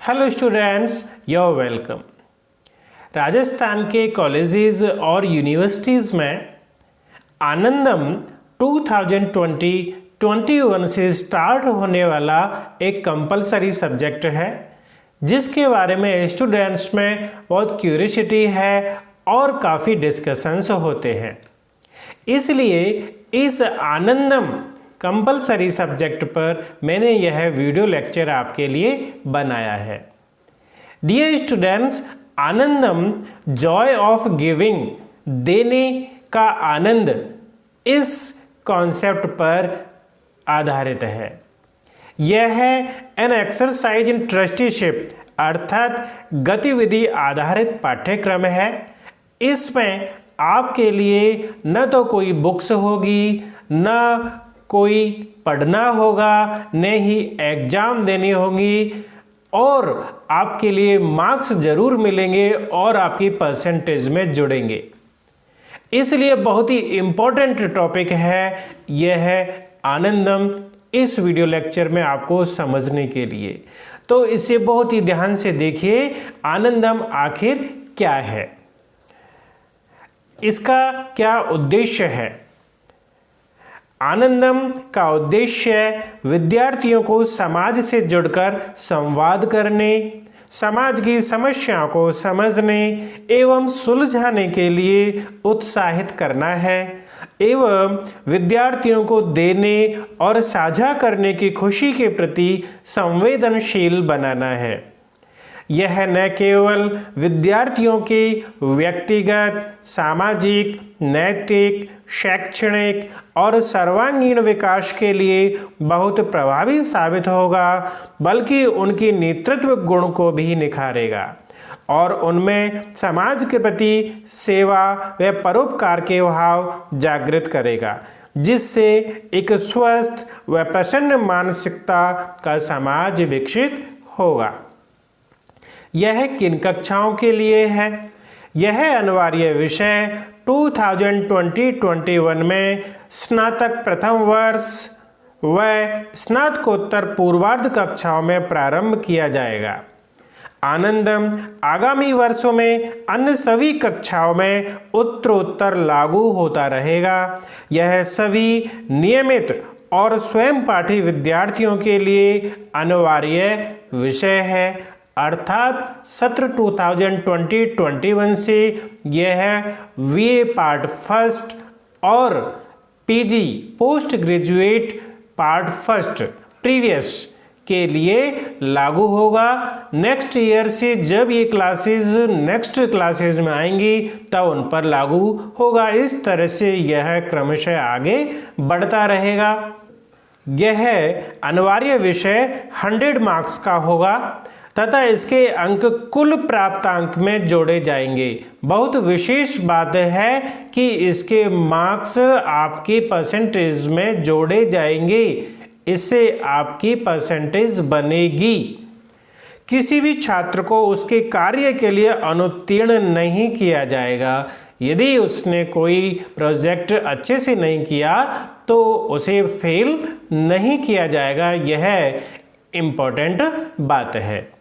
Hello students, your welcome. Rajasthan के colleges और universities में आनंदम 2020-21 से स्टार्ट होने वाला एक कंपलसरी सब्जेक्ट है, जिसके बारे में स्टूडेंट्स में बहुत क्यूरियोसिटी है और काफ़ी डिस्कशंस होते हैं। इसलिए इस आनंदम कंपलसरी सब्जेक्ट पर मैंने यह वीडियो लेक्चर आपके लिए बनाया है। Dear students, Anandam joy of giving, देने का आनंद, इस कॉन्सेप्ट पर आधारित है। यह है एन एक्सरसाइज इन ट्रस्टीशिप, अर्थात गतिविधि आधारित पाठ्यक्रम है। इसमें आपके लिए न तो कोई बुक्स होगी, न कोई पढ़ना होगा, न ही एग्जाम देनी होगी, और आपके लिए मार्क्स जरूर मिलेंगे और आपकी परसेंटेज में जुड़ेंगे। इसलिए बहुत ही इम्पोर्टेंट टॉपिक है यह है आनंदम, इस वीडियो लेक्चर में आपको समझने के लिए। तो इसे बहुत ही ध्यान से देखिए, आनंदम आखिर क्या है, इसका क्या उद्देश्य है। आनंदम का उद्देश्य विद्यार्थियों को समाज से जुड़कर संवाद करने, समाज की समस्याओं को समझने एवं सुलझाने के लिए उत्साहित करना है एवं विद्यार्थियों को देने और साझा करने की खुशी के प्रति संवेदनशील बनाना है। यह न केवल विद्यार्थियों के व्यक्तिगत, सामाजिक, नैतिक, शैक्षणिक और सर्वांगीण विकास के लिए बहुत प्रभावी साबित होगा, बल्कि उनकी नेतृत्व गुण को भी निखारेगा और उनमें समाज के प्रति सेवा व परोपकार के भाव जागृत करेगा, जिससे एक स्वस्थ व प्रसन्न मानसिकता का समाज विकसित होगा। यह किन कक्षाओं के लिए है? यह अनिवार्य विषय 2020-21 में स्नातक प्रथम वर्ष व स्नातकोत्तर पूर्वार्ध कक्षाओं में प्रारंभ किया जाएगा। आनंदम आगामी वर्षों में अन्य सभी कक्षाओं में उत्तरोत्तर लागू होता रहेगा। यह सभी नियमित और स्वयं पाठी विद्यार्थियों के लिए अनिवार्य विषय है, अर्थात सत्र 2020-21 से यह बीए पार्ट फर्स्ट और PG post graduate part first previous के लिए लागू होगा। नेक्स्ट ईयर से जब ये क्लासेस नेक्स्ट क्लासेस में आएंगी तब उन पर लागू होगा। इस तरह से यह क्रमशः आगे बढ़ता रहेगा। यह अनिवार्य विषय 100 मार्क्स का होगा तथा इसके अंक कुल प्राप्त अंक में जोड़े जाएंगे। बहुत विशेष बात है कि इसके मार्क्स आपकी परसेंटेज में जोड़े जाएंगे, इससे आपकी परसेंटेज बनेगी। किसी भी छात्र को उसके कार्य के लिए अनुत्तीर्ण नहीं किया जाएगा। यदि उसने कोई प्रोजेक्ट अच्छे से नहीं किया तो उसे फेल नहीं किया जाएगा। यह इम्पोर्टेंट बात है।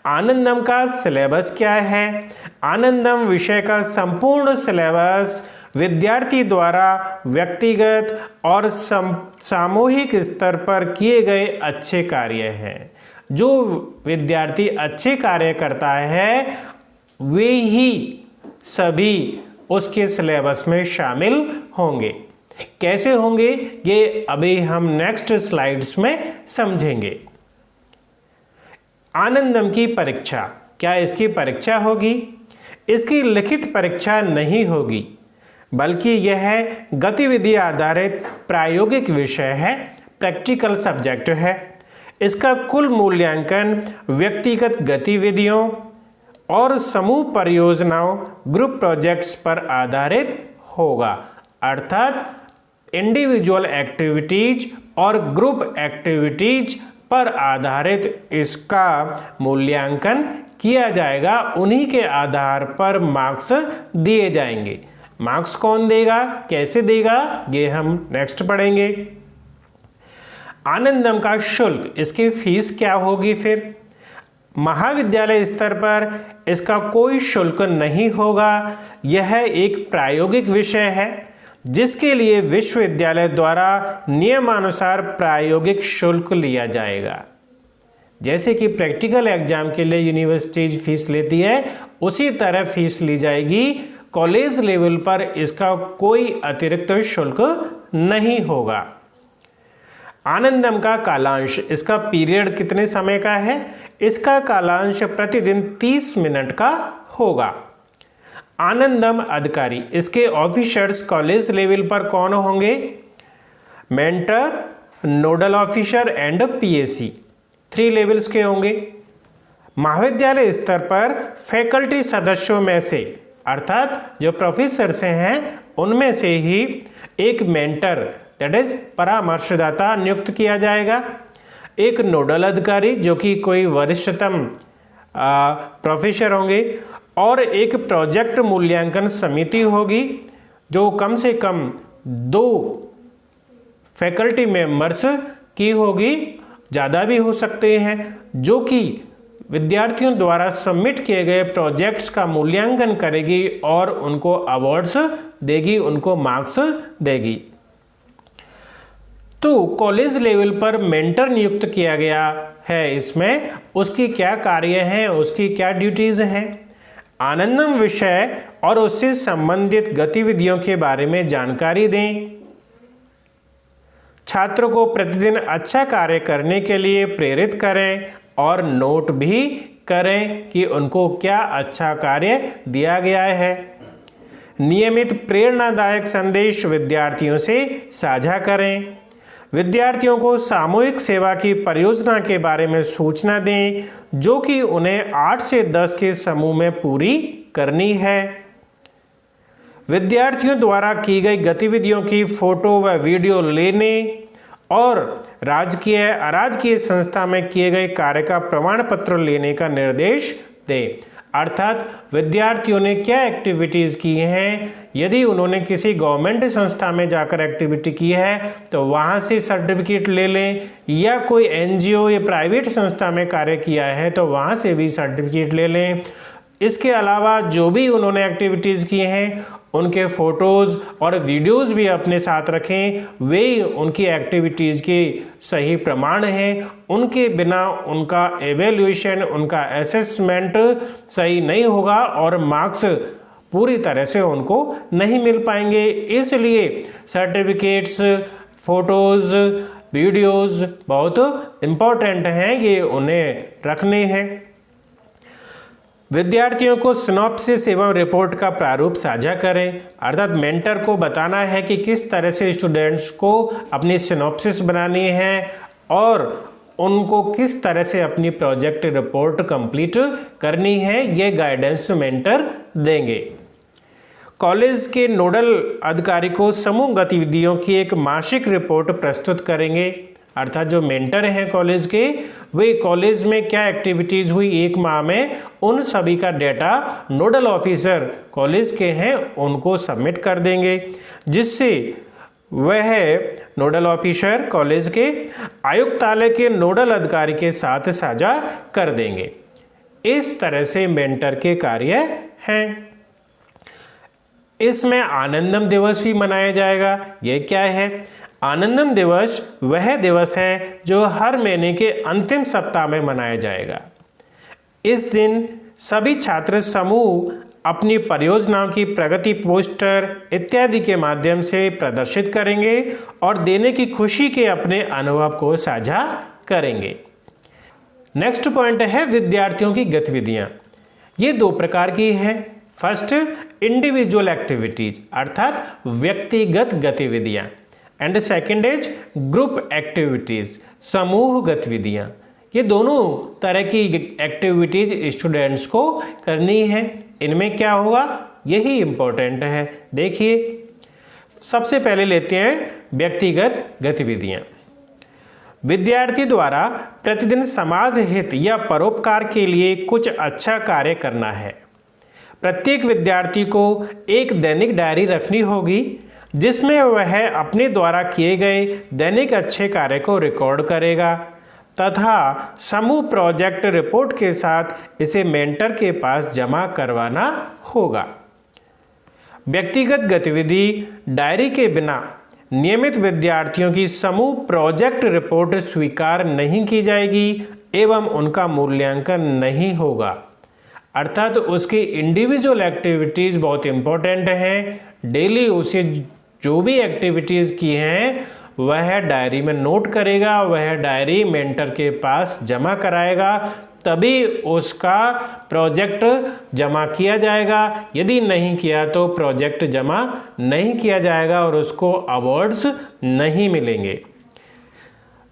आनंदम का सिलेबस क्या है? आनंदम विषय का संपूर्ण सिलेबस विद्यार्थी द्वारा व्यक्तिगत और सामूहिक स्तर पर किए गए अच्छे कार्य हैं। जो विद्यार्थी अच्छे कार्य करता है वे ही सभी उसके सिलेबस में शामिल होंगे। कैसे होंगे ये अभी हम नेक्स्ट स्लाइड्स में समझेंगे। आनंदम की परीक्षा, क्या इसकी परीक्षा होगी? इसकी लिखित परीक्षा नहीं होगी, बल्कि यह गतिविधि आधारित प्रायोगिक विषय है, प्रैक्टिकल सब्जेक्ट है। इसका कुल मूल्यांकन व्यक्तिगत गतिविधियों और समूह परियोजनाओं, ग्रुप प्रोजेक्ट्स पर आधारित होगा, अर्थात इंडिविजुअल एक्टिविटीज और ग्रुप एक्टिविटीज पर आधारित इसका मूल्यांकन किया जाएगा। उन्हीं के आधार पर मार्क्स दिए जाएंगे। मार्क्स कौन देगा, कैसे देगा, ये हम नेक्स्ट पढ़ेंगे। आनंदम का शुल्क, इसकी फीस क्या होगी? फिर महाविद्यालय स्तर पर इसका कोई शुल्क नहीं होगा। यह एक प्रायोगिक विषय है जिसके लिए विश्वविद्यालय द्वारा नियमानुसार प्रायोगिक शुल्क लिया जाएगा। जैसे कि प्रैक्टिकल एग्जाम के लिए यूनिवर्सिटीज फीस लेती है, उसी तरह फीस ली जाएगी। कॉलेज लेवल पर इसका कोई अतिरिक्त शुल्क नहीं होगा। आनंदम का कालांश, इसका पीरियड कितने समय का है? इसका कालांश प्रतिदिन 30 मिनट का होगा। आनंदम अधिकारी, इसके ऑफिसर्स कॉलेज लेवल पर कौन होंगे? Mentor, nodal officer and PAC, 3 levels के होंगे। महाविद्यालय स्तर पर फैकल्टी सदस्यों में से अर्थात जो प्रोफेसर से हैं उनमें से ही एक मेंटर दैट इज परामर्शदाता नियुक्त किया जाएगा, एक नोडल अधिकारी जो कि कोई वरिष्ठतम प्रोफेसर होंगे, और एक प्रोजेक्ट मूल्यांकन समिति होगी जो कम से कम 2 फैकल्टी मेंबर्स की होगी, ज़्यादा भी हो सकते हैं, जो कि विद्यार्थियों द्वारा सबमिट किए गए प्रोजेक्ट्स का मूल्यांकन करेगी और उनको अवार्ड्स देगी, उनको मार्क्स देगी। तो कॉलेज लेवल पर मेंटर नियुक्त किया गया है, इसमें उसकी क्या कार्य हैं, उसकी क्या ड्यूटीज़ हैं। आनंदम विषय और उससे संबंधित गतिविधियों के बारे में जानकारी दें। छात्रों को प्रतिदिन अच्छा कार्य करने के लिए प्रेरित करें और नोट भी करें कि उनको क्या अच्छा कार्य दिया गया है। नियमित प्रेरणादायक संदेश विद्यार्थियों से साझा करें। विद्यार्थियों को सामूहिक सेवा की परियोजना के बारे में सूचना दें जो कि उन्हें 8 से 10 के समूह में पूरी करनी है। विद्यार्थियों द्वारा की गई गतिविधियों की फोटो व वीडियो लेने और राजकीय अराजकीय संस्था में किए गए कार्य का प्रमाण पत्र लेने का निर्देश दें। अर्थात विद्यार्थियों ने क्या एक्टिविटीज़ की हैं, यदि उन्होंने किसी गवर्नमेंट संस्था में जाकर एक्टिविटी की है तो वहाँ से सर्टिफिकेट ले लें, या कोई एनजीओ या प्राइवेट संस्था में कार्य किया है तो वहाँ से भी सर्टिफिकेट ले लें। इसके अलावा जो भी उन्होंने एक्टिविटीज़ की हैं उनके फ़ोटोज़ और वीडियोज़ भी अपने साथ रखें, वे उनकी एक्टिविटीज़ के सही प्रमाण हैं। उनके बिना उनका एवेल्यूएशन, उनका असेसमेंट सही नहीं होगा और मार्क्स पूरी तरह से उनको नहीं मिल पाएंगे। इसलिए सर्टिफिकेट्स, फ़ोटोज़, वीडियोज़ बहुत इम्पोर्टेंट हैं, ये उन्हें रखने हैं। विद्यार्थियों को सिनॉप्सिस एवं रिपोर्ट का प्रारूप साझा करें। अर्थात मेंटर को बताना है कि किस तरह से स्टूडेंट्स को अपनी सिनॉप्सिस बनानी है और उनको किस तरह से अपनी प्रोजेक्ट रिपोर्ट कंप्लीट करनी है, ये गाइडेंस मेंटर देंगे। कॉलेज के नोडल अधिकारी को समूह गतिविधियों की एक मासिक रिपोर्ट प्रस्तुत करेंगे। अर्थात जो मेंटर हैं कॉलेज के, वे कॉलेज में क्या एक्टिविटीज़ हुई 1 माह में, उन सभी का डेटा नोडल ऑफिसर कॉलेज के हैं उनको सबमिट कर देंगे, जिससे वह नोडल ऑफिसर कॉलेज के आयुक्तालय के नोडल अधिकारी के साथ साझा कर देंगे। इस तरह से मेंटर के कार्य हैं। इसमें आनंदम दिवस भी मनाया जाएगा। ये क्या है? आनंदम दिवस वह दिवस है जो हर महीने के अंतिम सप्ताह में मनाया जाएगा। इस दिन सभी छात्र समूह अपनी परियोजनाओं की प्रगति पोस्टर इत्यादि के माध्यम से प्रदर्शित करेंगे और देने की खुशी के अपने अनुभव को साझा करेंगे। नेक्स्ट पॉइंट है विद्यार्थियों की गतिविधियां। ये 2 प्रकार की हैं। फर्स्ट, इंडिविजुअल एक्टिविटीज अर्थात व्यक्तिगत गतिविधियां, and second is group activities, समूह गतिविधियां। ये दोनों तरह की एक्टिविटीज स्टूडेंट्स को करनी है। इनमें क्या होगा, यही इम्पोर्टेंट है। देखिए, सबसे पहले लेते हैं व्यक्तिगत गतिविधियां। विद्यार्थी द्वारा प्रतिदिन समाज हित या परोपकार के लिए कुछ अच्छा कार्य करना है। प्रत्येक विद्यार्थी को एक दैनिक डायरी रखनी होगी जिसमें वह अपने द्वारा किए गए दैनिक अच्छे कार्य को रिकॉर्ड करेगा। तथा समूह प्रोजेक्ट रिपोर्ट के साथ इसे मेंटर के पास जमा करवाना होगा। व्यक्तिगत गतिविधि डायरी के बिना नियमित विद्यार्थियों की समूह प्रोजेक्ट रिपोर्ट स्वीकार नहीं की जाएगी एवं उनका मूल्यांकन नहीं होगा। अर्थात उसकी इंडिविजुअल एक्टिविटीज़ बहुत इम्पोर्टेंट हैं। डेली उसे जो भी एक्टिविटीज़ की हैं वह डायरी में नोट करेगा, वह डायरी मेंटर के पास जमा कराएगा, तभी उसका प्रोजेक्ट जमा किया जाएगा। यदि नहीं किया तो प्रोजेक्ट जमा नहीं किया जाएगा और उसको अवार्ड्स नहीं मिलेंगे।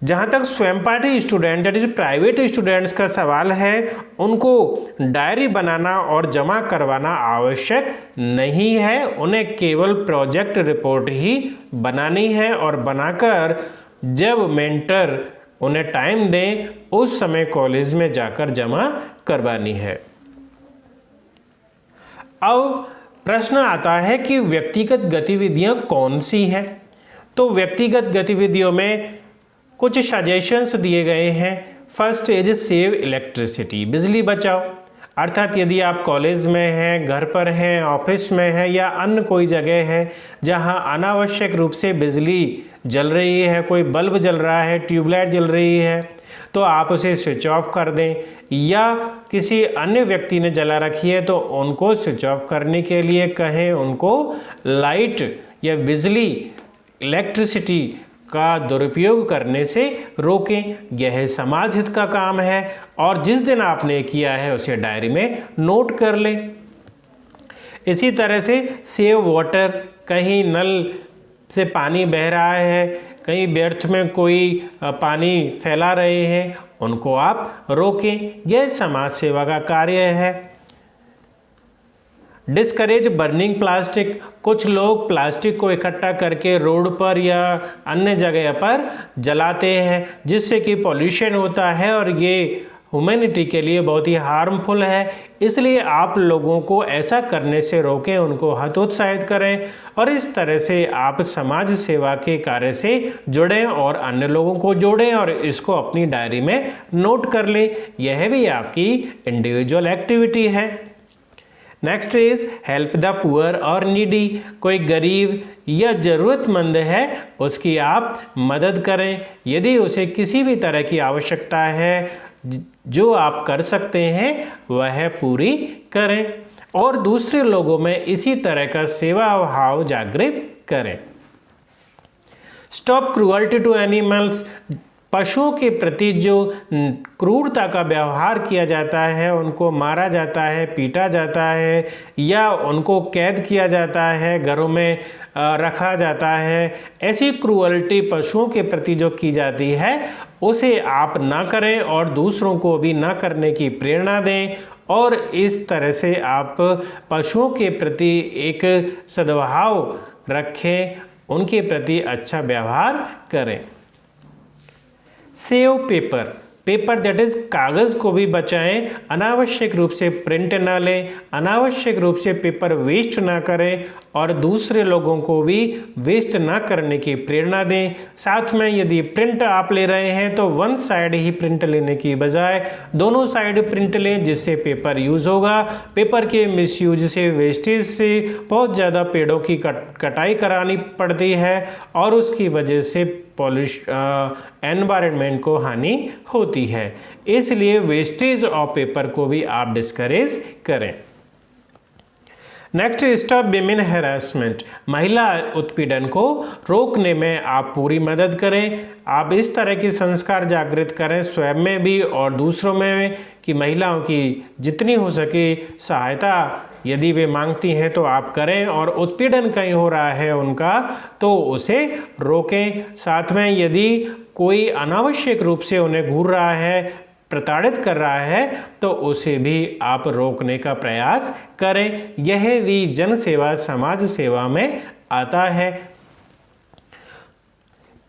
जहाँ तक स्वयं पाठी स्टूडेंट यानी प्राइवेट स्टूडेंट्स का सवाल है, उनको डायरी बनाना और जमा करवाना आवश्यक नहीं है। उन्हें केवल प्रोजेक्ट रिपोर्ट ही बनानी है और बनाकर जब मेंटर उन्हें टाइम दें उस समय कॉलेज में जाकर जमा करवानी है। अब प्रश्न आता है कि व्यक्तिगत गतिविधियां कौन सी हैं। तो व्यक्तिगत गतिविधियों में कुछ सजेशंस दिए गए हैं। फर्स्ट इज सेव इलेक्ट्रिसिटी, बिजली बचाओ। अर्थात यदि आप कॉलेज में हैं, घर पर हैं, ऑफिस में हैं या अन्य कोई जगह है जहां अनावश्यक रूप से बिजली जल रही है, कोई बल्ब जल रहा है, ट्यूबलाइट जल रही है, तो आप उसे स्विच ऑफ कर दें। या किसी अन्य व्यक्ति ने जला रखी है तो उनको स्विच ऑफ करने के लिए कहें, उनको लाइट या बिजली इलेक्ट्रिसिटी का दुरुपयोग करने से रोकें। यह समाज हित का काम है और जिस दिन आपने किया है उसे डायरी में नोट कर लें। इसी तरह से सेव वाटर, कहीं नल से पानी बह रहा है, कहीं व्यर्थ में कोई पानी फैला रहे हैं, उनको आप रोकें। यह समाज सेवा का कार्य है। डिस्करेज बर्निंग प्लास्टिक, कुछ लोग प्लास्टिक को इकट्ठा करके रोड पर या अन्य जगह पर जलाते हैं जिससे कि पॉल्यूशन होता है और ये ह्यूमैनिटी के लिए बहुत ही हार्मफुल है। इसलिए आप लोगों को ऐसा करने से रोकें, उनको हतोत्साहित करें और इस तरह से आप समाज सेवा के कार्य से जुड़ें और अन्य लोगों को जोड़ें और इसको अपनी डायरी में नोट कर लें। यह भी आपकी इंडिविजुअल एक्टिविटी है। Next is help the poor और नीडी, कोई गरीब या ज़रूरतमंद है उसकी आप मदद करें। यदि उसे किसी भी तरह की आवश्यकता है जो आप कर सकते हैं वह पूरी करें और दूसरे लोगों में इसी तरह का सेवा भाव जागृत करें। स्टॉप क्रूअल्टी टू एनिमल्स, पशुओं के प्रति जो क्रूरता का व्यवहार किया जाता है, उनको मारा जाता है, पीटा जाता है या उनको कैद किया जाता है, घरों में रखा जाता है, ऐसी क्रूअल्टी पशुओं के प्रति जो की जाती है उसे आप ना करें और दूसरों को भी ना करने की प्रेरणा दें और इस तरह से आप पशुओं के प्रति एक सद्भाव रखें, उनके प्रति अच्छा व्यवहार करें। Save paper, paper that is कागज़ को भी बचाएं, अनावश्यक रूप से प्रिंट ना लें, अनावश्यक रूप से पेपर वेस्ट ना करें और दूसरे लोगों को भी वेस्ट ना करने की प्रेरणा दें। साथ में यदि प्रिंट आप ले रहे हैं तो वन साइड ही प्रिंट लेने की बजाय दोनों साइड प्रिंट लें जिससे पेपर यूज़ होगा। पेपर के मिसयूज से, वेस्टेज से बहुत ज़्यादा पेड़ों की कटाई करानी पड़ती है और उसकी वजह से एनवायरनमेंट को हानि होती है। इसलिए वेस्टेज ऑफ पेपर को भी आप डिस्करेज करें। नेक्स्ट, स्टॉप विमेन हैरेसमेंट, महिला उत्पीड़न को रोकने में आप पूरी मदद करें। आप इस तरह के संस्कार जागृत करें स्वयं में भी और दूसरों में कि महिलाओं की जितनी हो सके सहायता यदि वे मांगती हैं तो आप करें और उत्पीड़न कहीं हो रहा है उनका तो उसे रोकें। साथ में यदि कोई अनावश्यक रूप से उन्हें घूर रहा है, प्रताड़ित कर रहा है तो उसे भी आप रोकने का प्रयास करें। यह भी जन सेवा, समाज सेवा में आता है।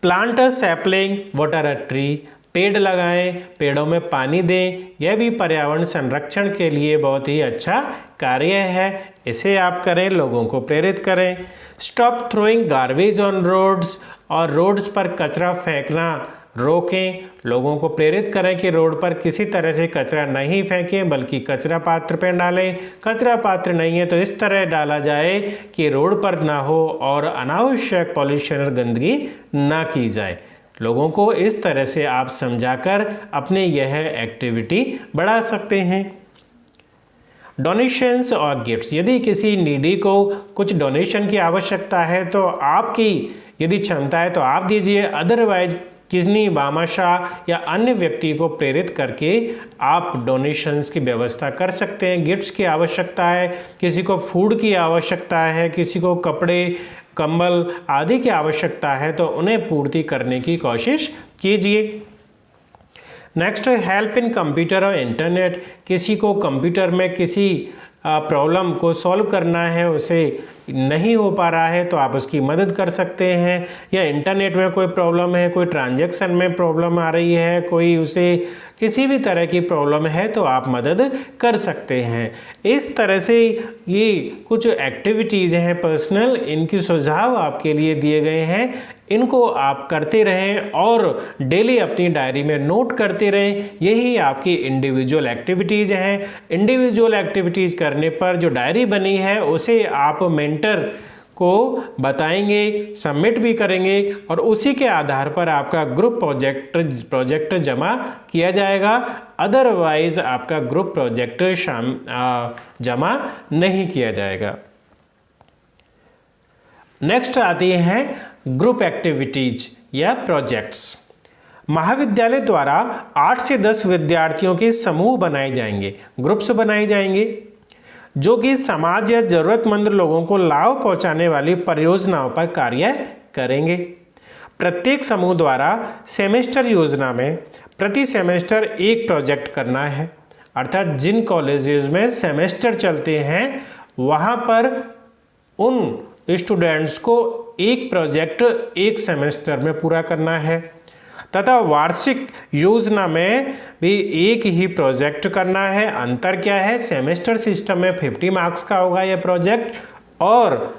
Plant a sapling, water a tree, पेड़ लगाएं, पेड़ों में पानी दें, यह भी पर्यावरण संरक्षण के लिए बहुत ही अच्छा कार्य है। इसे आप करें, लोगों को प्रेरित करें। Stop throwing garbage on roads, और रोड्स पर कचरा फेंकना रोकें, लोगों को प्रेरित करें कि रोड पर किसी तरह से कचरा नहीं फेंकें बल्कि कचरा पात्र पर डालें। कचरा पात्र नहीं है तो इस तरह डाला जाए कि रोड पर ना हो और अनावश्यक पॉल्यूशन और गंदगी ना की जाए। लोगों को इस तरह से आप समझाकर अपने यह एक्टिविटी बढ़ा सकते हैं। डोनेशंस और गिफ्ट्स, यदि किसी नीडी को कुछ डोनेशन की आवश्यकता है तो आपकी यदि क्षमता है तो आप दीजिए, अदरवाइज किसी भामाशाह या अन्य व्यक्ति को प्रेरित करके आप डोनेशंस की व्यवस्था कर सकते हैं। गिफ्ट्स की आवश्यकता है, किसी को फूड की आवश्यकता है, किसी को कपड़े कंबल आदि की आवश्यकता है तो उन्हें पूर्ति करने की कोशिश कीजिए। नेक्स्ट, हेल्प इन कंप्यूटर और इंटरनेट, किसी को कंप्यूटर में किसी प्रॉब्लम को सॉल्व करना है, उसे नहीं हो पा रहा है तो आप उसकी मदद कर सकते हैं, या इंटरनेट में कोई प्रॉब्लम है, कोई ट्रांजैक्शन में प्रॉब्लम आ रही है, कोई उसे किसी भी तरह की प्रॉब्लम है तो आप मदद कर सकते हैं। इस तरह से ये कुछ एक्टिविटीज़ हैं पर्सनल, इनकी सुझाव आपके लिए दिए गए हैं, इनको आप करते रहें और डेली अपनी डायरी में नोट करते रहें। यही आपकी इंडिविजुअल एक्टिविटीज़ हैं। इंडिविजुअल एक्टिविटीज़ करने पर जो डायरी बनी है उसे आप मेंटर को बताएंगे, सबमिट भी करेंगे और उसी के आधार पर आपका ग्रुप प्रोजेक्ट जमा किया जाएगा। अदरवाइज आपका ग्रुप प्रोजेक्ट जमा नहीं किया जाएगा। नेक्स्ट आती हैं ग्रुप एक्टिविटीज या प्रोजेक्ट्स। महाविद्यालय द्वारा 8 से 10 विद्यार्थियों के समूह बनाए जाएंगे, ग्रुप्स बनाए जाएंगे, जो कि समाज या जरूरतमंद लोगों को लाभ पहुंचाने वाली परियोजनाओं पर कार्य करेंगे। प्रत्येक समूह द्वारा सेमेस्टर योजना में प्रति सेमेस्टर एक प्रोजेक्ट करना है, अर्थात जिन कॉलेजेस में सेमेस्टर चलते हैं वहां पर उन स्टूडेंट्स को एक प्रोजेक्ट एक सेमेस्टर में पूरा करना है, तथा वार्षिक योजना में भी एक ही प्रोजेक्ट करना है। अंतर क्या है, सेमेस्टर सिस्टम में 50 मार्क्स का होगा यह प्रोजेक्ट, और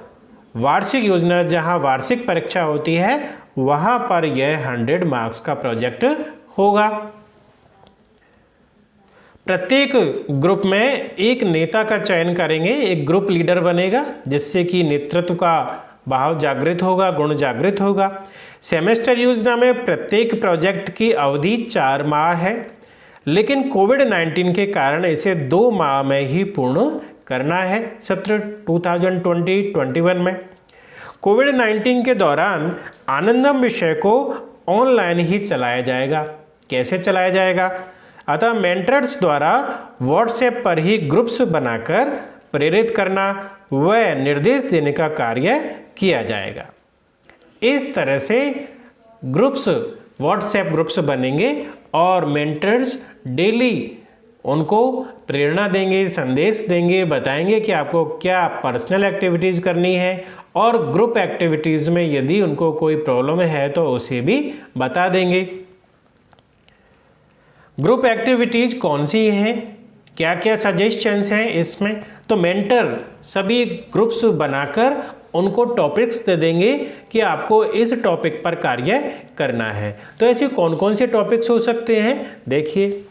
वार्षिक योजना जहां वार्षिक परीक्षा होती है वहां पर यह 100 मार्क्स का प्रोजेक्ट होगा। प्रत्येक ग्रुप में एक नेता का चयन करेंगे, एक ग्रुप लीडर बनेगा जिससे कि नेतृत्व का भाव जागृत होगा, गुण जागृत होगा। सेमेस्टर योजना में प्रत्येक प्रोजेक्ट की अवधि 4 माह है, लेकिन कोविड-19 के कारण इसे 2 माह में ही पूर्ण करना है। सत्र 2020-21 में कोविड-19 के दौरान आनंदम विषय को ऑनलाइन ही चलाया जाएगा। कैसे चलाया जाएगा? अतः मेंटर्स द्वारा व्हाट्सएप पर ही ग्रुप्स बनाकर प्रेरित करना व निर्देश देने का कार्य किया जाएगा। इस तरह से ग्रुप्स, व्हाट्सएप ग्रुप्स बनेंगे और मेंटर्स डेली उनको प्रेरणा देंगे, संदेश देंगे, बताएंगे कि आपको क्या पर्सनल एक्टिविटीज़ करनी है, और ग्रुप एक्टिविटीज़ में यदि उनको कोई प्रॉब्लम है तो उसे भी बता देंगे। ग्रुप एक्टिविटीज़ कौन सी हैं, क्या क्या सजेशंस हैं इसमें? तो मेंटर सभी ग्रुप्स बनाकर उनको टॉपिक्स दे देंगे कि आपको इस टॉपिक पर कार्य करना है। तो ऐसे कौन कौन से टॉपिक्स हो सकते हैं, देखिए।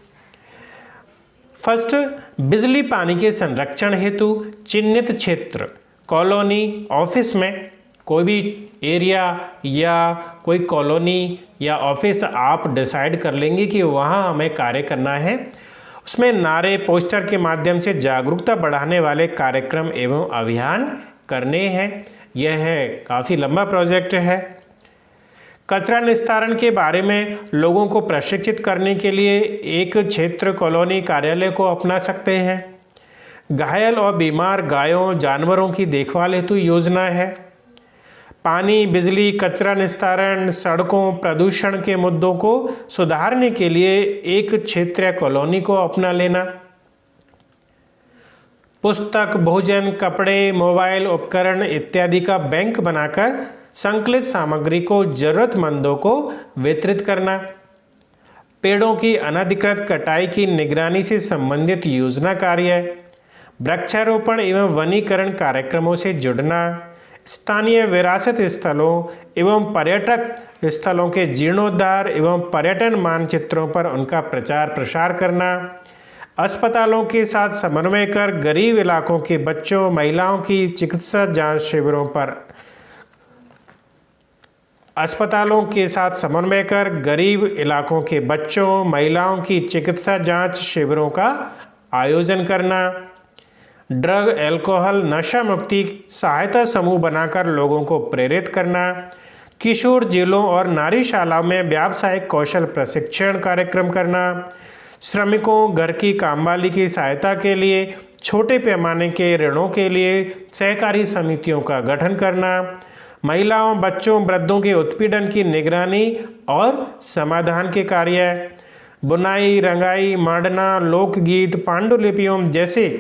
फर्स्ट, बिजली पानी के संरक्षण हेतु चिन्हित क्षेत्र, कॉलोनी, ऑफिस में कोई भी एरिया या कोई कॉलोनी या ऑफिस आप डिसाइड कर लेंगे कि वहाँ हमें कार्य करना है। उसमें नारे, पोस्टर के माध्यम से जागरूकता बढ़ाने वाले कार्यक्रम एवं अभियान करने हैं। यह काफ़ी लंबा प्रोजेक्ट है। कचरा निस्तारण के बारे में लोगों को प्रशिक्षित करने के लिए एक क्षेत्र कॉलोनी कार्यालय को अपना सकते हैं। घायल और बीमार गायों जानवरों की देखभाल हेतु योजना है। पानी, बिजली, कचरा निस्तारण, सड़कों, प्रदूषण के मुद्दों को सुधारने के लिए एक क्षेत्र या कॉलोनी को अपना लेना। पुस्तक, भोजन, कपड़े, मोबाइल उपकरण इत्यादि का बैंक बनाकर संकलित सामग्री को जरूरतमंदों को वितरित करना। पेड़ों की अनधिकृत कटाई की निगरानी से संबंधित योजना कार्य। वृक्षारोपण एवं वनीकरण कार्यक्रमों से जुड़ना। स्थानीय विरासत स्थलों एवं पर्यटक स्थलों के जीर्णोद्धार एवं पर्यटन मानचित्रों पर उनका प्रचार प्रसार करना, अस्पतालों के साथ समन्वय कर गरीब इलाकों के बच्चों महिलाओं की चिकित्सा जांच शिविरों पर अस्पतालों के साथ समन्वय कर गरीब इलाकों के बच्चों महिलाओं की चिकित्सा जांच शिविरों का आयोजन करना, ड्रग एल्कोहल नशा मुक्ति सहायता समूह बनाकर लोगों को प्रेरित करना, किशोर जेलों और नारीशालाओं में व्यावसायिक कौशल प्रशिक्षण कार्यक्रम करना, श्रमिकों घर की कामवाली की सहायता के लिए छोटे पैमाने के ऋणों के लिए सहकारी समितियों का गठन करना, महिलाओं बच्चों वृद्धों के उत्पीड़न की निगरानी और समाधान के कार्य, बुनाई रंगाई मांडना लोकगीत पांडुलिपियों जैसे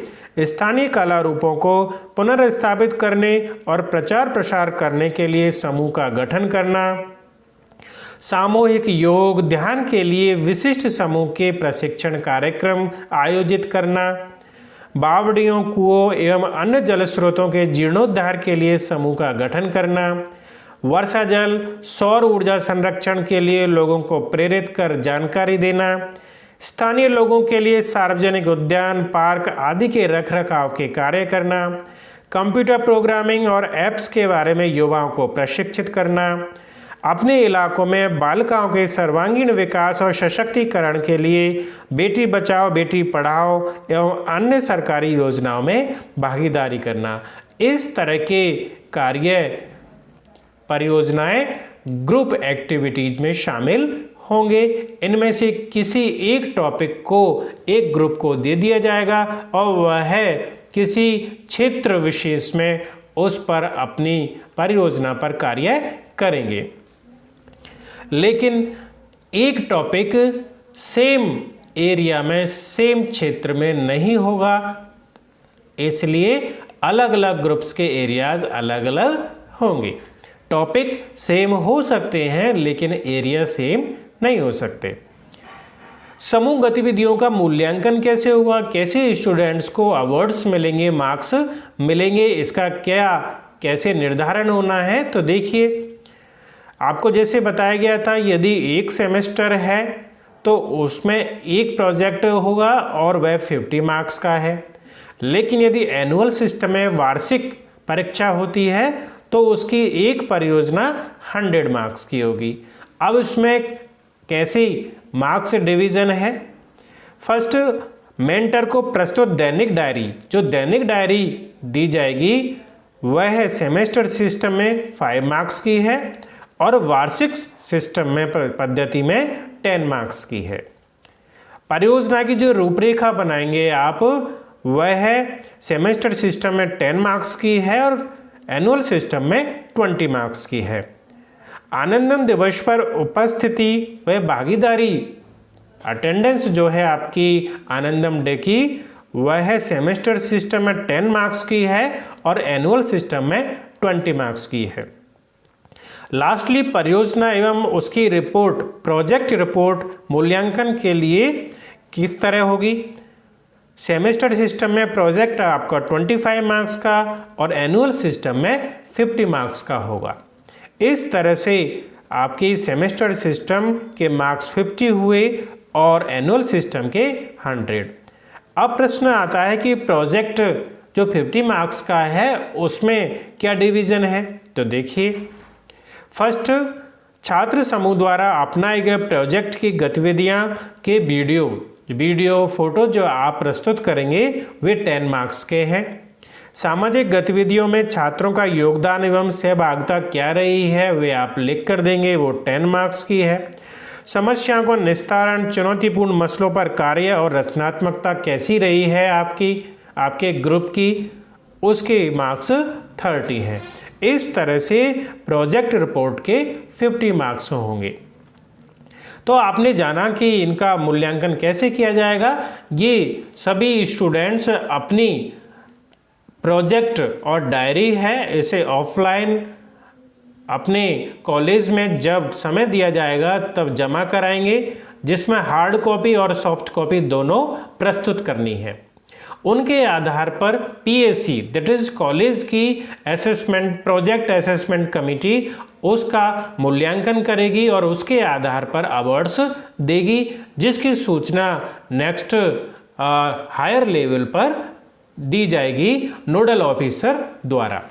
स्थानीय कला रूपों को पुनर्स्थापित करने और प्रचार प्रसार करने के लिए समूह का गठन करना, सामूहिक योग ध्यान के लिए विशिष्ट समूह के प्रशिक्षण कार्यक्रम आयोजित करना, बावड़ियों कुओं एवं अन्य जल स्रोतों के जीर्णोद्धार के लिए समूह का गठन करना, वर्षा जल सौर ऊर्जा संरक्षण के लिए लोगों को प्रेरित कर जानकारी देना, स्थानीय लोगों के लिए सार्वजनिक उद्यान पार्क आदि के रखरखाव के कार्य करना, कंप्यूटर प्रोग्रामिंग और ऐप्स के बारे में युवाओं को प्रशिक्षित करना, अपने इलाकों में बालिकाओं के सर्वांगीण विकास और सशक्तिकरण के लिए बेटी बचाओ बेटी पढ़ाओ एवं अन्य सरकारी योजनाओं में भागीदारी करना। इस तरह के कार्य परियोजनाएं ग्रुप एक्टिविटीज में शामिल होंगे। इनमें से किसी एक टॉपिक को एक ग्रुप को दे दिया जाएगा और वह किसी क्षेत्र विशेष में उस पर अपनी परियोजना पर कार्य करेंगे। लेकिन एक टॉपिक सेम एरिया में सेम क्षेत्र में नहीं होगा, इसलिए अलग अलग ग्रुप्स के एरियाज अलग अलग होंगे। टॉपिक सेम हो सकते हैं लेकिन एरिया सेम नहीं हो सकते। समूह गतिविधियों का मूल्यांकन कैसे हुआ, कैसे स्टूडेंट्स को अवार्ड्स मिलेंगे मार्क्स मिलेंगे, इसका क्या कैसे निर्धारण होना है। तो देखिए आपको जैसे बताया गया था यदि एक सेमेस्टर है तो उसमें एक प्रोजेक्ट होगा और वह 50 मार्क्स का है। लेकिन यदि एनुअल सिस्टम में वार्षिक परीक्षा होती है तो उसकी एक परियोजना 100 मार्क्स की होगी। अब इसमें कैसी मार्क्स डिवीज़न है। फर्स्ट मेंटर को प्रस्तुत दैनिक डायरी, जो दैनिक डायरी दी जाएगी वह सेमेस्टर सिस्टम में 5 मार्क्स की है और वार्षिक सिस्टम में पद्धति में 10 मार्क्स की है। परियोजना की जो रूपरेखा बनाएंगे आप वह सेमेस्टर सिस्टम में 10 मार्क्स की है और एनुअल सिस्टम में 20 मार्क्स की है। आनंदम दिवस पर उपस्थिति व भागीदारी अटेंडेंस जो है आपकी आनंदम डे की वह सेमेस्टर सिस्टम में 10 मार्क्स की है और एनुअल सिस्टम में 20 मार्क्स की है। लास्टली परियोजना एवं उसकी रिपोर्ट प्रोजेक्ट रिपोर्ट मूल्यांकन के लिए किस तरह होगी। सेमेस्टर सिस्टम में प्रोजेक्ट आपका 25 मार्क्स का और एनुअल सिस्टम में 50 मार्क्स का होगा। इस तरह से आपकी सेमेस्टर सिस्टम के मार्क्स 50 हुए और एनुअल सिस्टम के 100। अब प्रश्न आता है कि प्रोजेक्ट जो 50 मार्क्स का है उसमें क्या डिवीज़न है। तो देखिए फर्स्ट छात्र समूह द्वारा अपनाए गए प्रोजेक्ट की गतिविधियां के वीडियो फोटो जो आप प्रस्तुत करेंगे वे 10 मार्क्स के हैं। सामाजिक गतिविधियों में छात्रों का योगदान एवं सहभागिता क्या रही है वे आप लिख कर देंगे, वो 10 मार्क्स की है। समस्याओं को निस्तारण चुनौतीपूर्ण मसलों पर कार्य और रचनात्मकता कैसी रही है आपके ग्रुप की, उसके मार्क्स 30 हैं। इस तरह से प्रोजेक्ट रिपोर्ट के 50 मार्क्स होंगे। तो आपने जाना कि इनका मूल्यांकन कैसे किया जाएगा। ये सभी स्टूडेंट्स अपनी प्रोजेक्ट और डायरी है इसे ऑफलाइन अपने कॉलेज में जब समय दिया जाएगा तब जमा कराएंगे, जिसमें हार्ड कॉपी और सॉफ्ट कॉपी दोनों प्रस्तुत करनी है। उनके आधार पर पीएससी दैट इज़ कॉलेज की असेसमेंट प्रोजेक्ट असेसमेंट कमेटी उसका मूल्यांकन करेगी और उसके आधार पर अवार्ड्स देगी, जिसकी सूचना नेक्स्ट हायर लेवल पर दी जाएगी नोडल ऑफिसर द्वारा।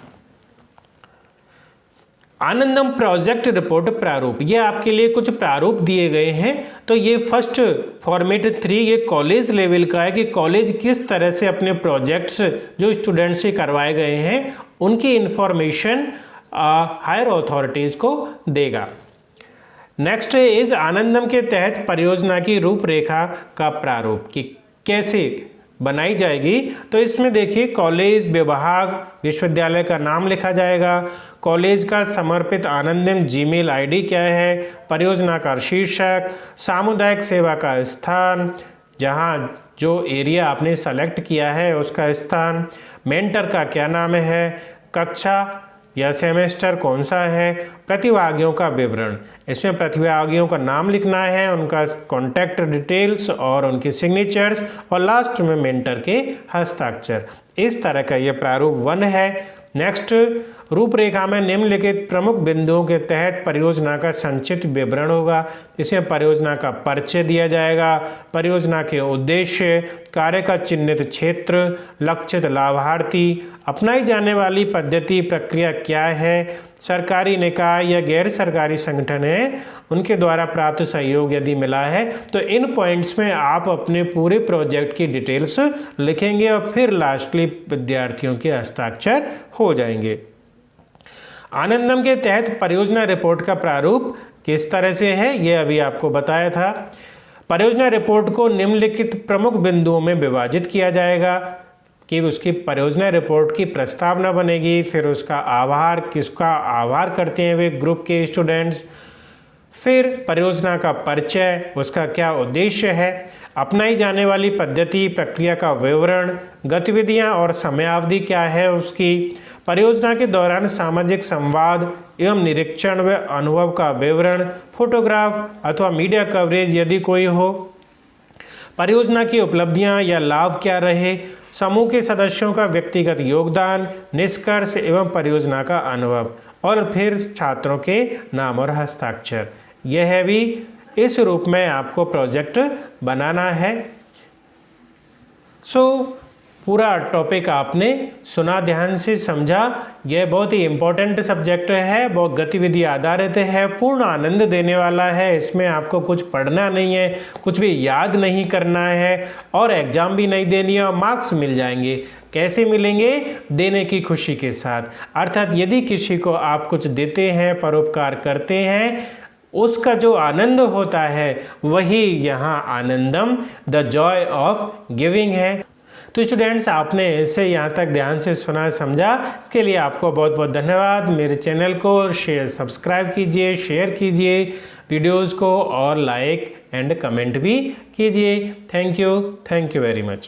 आनंदम प्रोजेक्ट रिपोर्ट प्रारूप, ये आपके लिए कुछ प्रारूप दिए गए हैं। तो ये फर्स्ट फॉर्मेट 3 ये कॉलेज लेवल का है कि कॉलेज किस तरह से अपने प्रोजेक्ट्स जो स्टूडेंट्स से करवाए गए हैं उनकी इंफॉर्मेशन हायर अथॉरिटीज़ को देगा। नेक्स्ट इज आनंदम के तहत परियोजना की रूपरेखा का प्रारूप कि कैसे बनाई जाएगी। तो इसमें देखिए कॉलेज, विभाग, विश्वविद्यालय का नाम लिखा जाएगा, कॉलेज का समर्पित आनंदम जीमेल आईडी क्या है, परियोजना का शीर्षक, सामुदायिक सेवा का स्थान, जहां जो एरिया आपने सेलेक्ट किया है उसका स्थान, मेंटर का क्या नाम है, कक्षा या सेमेस्टर कौन सा है, प्रतिभागियों का विवरण, इसमें प्रतिभागियों का नाम लिखना है, उनका कॉन्टैक्ट डिटेल्स और उनकी सिग्नेचर्स और लास्ट में मेंटर के हस्ताक्षर। इस तरह का ये प्रारूप 1 है। नेक्स्ट रूपरेखा में निम्नलिखित प्रमुख बिंदुओं के तहत परियोजना का संक्षिप्त विवरण होगा। इसमें परियोजना का परिचय दिया जाएगा, परियोजना के उद्देश्य, कार्य का चिन्हित क्षेत्र, लक्षित लाभार्थी, अपनाई जाने वाली पद्धति प्रक्रिया क्या है, सरकारी निकाय या गैर सरकारी संगठन है उनके द्वारा प्राप्त सहयोग यदि मिला है। तो इन पॉइंट्स में आप अपने पूरे प्रोजेक्ट की डिटेल्स लिखेंगे और फिर लास्टली विद्यार्थियों के हस्ताक्षर हो जाएंगे। आनंदम के तहत परियोजना रिपोर्ट का प्रारूप किस तरह से है ये अभी आपको बताया था। परियोजना रिपोर्ट को निम्नलिखित प्रमुख बिंदुओं में विभाजित किया जाएगा कि उसकी परियोजना रिपोर्ट की प्रस्तावना बनेगी, फिर उसका आभार, किसका आभार करते हैं वे ग्रुप के स्टूडेंट्स, फिर परियोजना का परिचय, उसका क्या उद्देश्य है, अपनाई जाने वाली पद्धति प्रक्रिया का विवरण, गतिविधियां और समयावधि क्या है उसकी, परियोजना के दौरान सामाजिक संवाद एवं निरीक्षण व अनुभव का विवरण, फोटोग्राफ अथवा मीडिया कवरेज यदि कोई हो, परियोजना की उपलब्धियां या लाभ क्या रहे, समूह के सदस्यों का व्यक्तिगत योगदान, निष्कर्ष एवं परियोजना का अनुभव और फिर छात्रों के नाम और हस्ताक्षर। यह है भी इस रूप में आपको प्रोजेक्ट बनाना है। पूरा टॉपिक आपने सुना, ध्यान से समझा। यह बहुत ही इम्पोर्टेंट सब्जेक्ट है, बहुत गतिविधि आधारित है, पूर्ण आनंद देने वाला है। इसमें आपको कुछ पढ़ना नहीं है, कुछ भी याद नहीं करना है और एग्जाम भी नहीं देनी है और मार्क्स मिल जाएंगे। कैसे मिलेंगे? देने की खुशी के साथ। अर्थात यदि किसी को आप कुछ देते हैं, परोपकार करते हैं, उसका जो आनंद होता है वही यहाँ आनंदम द जॉय ऑफ गिविंग है। तो स्टूडेंट्स, आपने इसे यहाँ तक ध्यान से सुना समझा, इसके लिए आपको बहुत बहुत धन्यवाद। मेरे चैनल को सब्सक्राइब कीजिए, शेयर कीजिए वीडियोज़ को और लाइक एंड कमेंट भी कीजिए। Thank you very much.